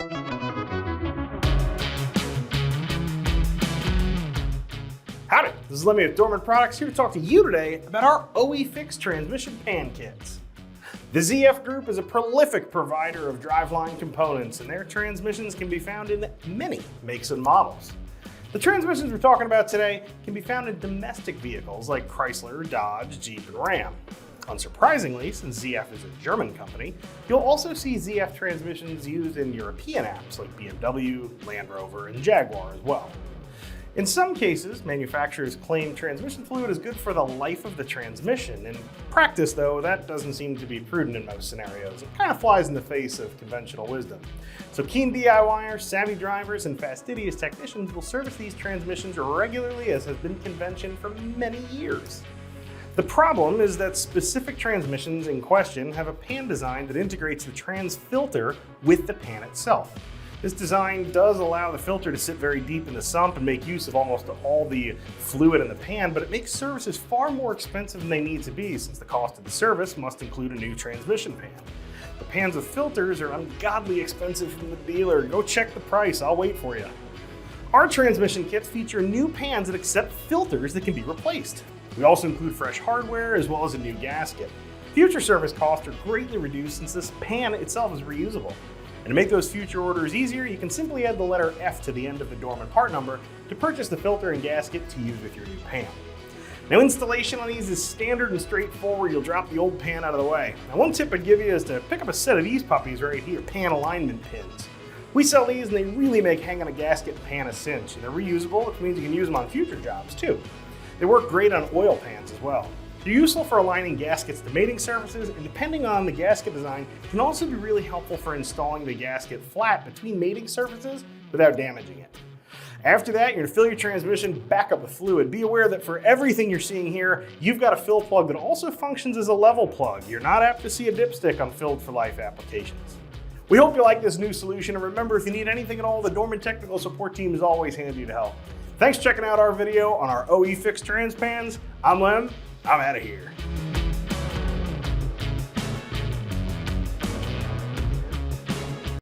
Howdy, this is Lemmy with Dorman Products, here to talk to you today about our OE FIX transmission pan kits. The ZF Group is a prolific provider of driveline components, and their transmissions can be found in many makes and models. The transmissions we're talking about today can be found in domestic vehicles like Chrysler, Dodge, Jeep, and Ram. Unsurprisingly, since ZF is a German company, you'll also see ZF transmissions used in European apps like BMW, Land Rover, and Jaguar as well. In some cases, manufacturers claim transmission fluid is good for the life of the transmission. In practice, though, that doesn't seem to be prudent in most scenarios. It kind of flies in the face of conventional wisdom. So keen DIYers, savvy drivers, and fastidious technicians will service these transmissions regularly, as has been convention for many years. The problem is that specific transmissions in question have a pan design that integrates the trans filter with the pan itself. This design does allow the filter to sit very deep in the sump and make use of almost all the fluid in the pan, but it makes services far more expensive than they need to be, since the cost of the service must include a new transmission pan. The pans with filters are ungodly expensive from the dealer. Go check the price, I'll wait for you. Our transmission kits feature new pans that accept filters that can be replaced. We also include fresh hardware as well as a new gasket. Future service costs are greatly reduced since this pan itself is reusable. And to make those future orders easier, you can simply add the letter F to the end of the Dorman part number to purchase the filter and gasket to use with your new pan. Now, installation on these is standard and straightforward. You'll drop the old pan out of the way. Now, one tip I'd give you is to pick up a set of these puppies right here, pan alignment pins. We sell these and they really make hanging a gasket and pan a cinch. And they're reusable, which means you can use them on future jobs too. They work great on oil pans as well. They're useful for aligning gaskets to mating surfaces, and depending on the gasket design, can also be really helpful for installing the gasket flat between mating surfaces without damaging it. After that, you're gonna fill your transmission back up with fluid. Be aware that for everything you're seeing here, you've got a fill plug that also functions as a level plug. You're not apt to see a dipstick on filled for life applications. We hope you like this new solution, and remember, if you need anything at all, the Dorman technical support team is always handy to help. Thanks for checking out our video on our OE FIX trans pans. I'm Lem. I'm out of here.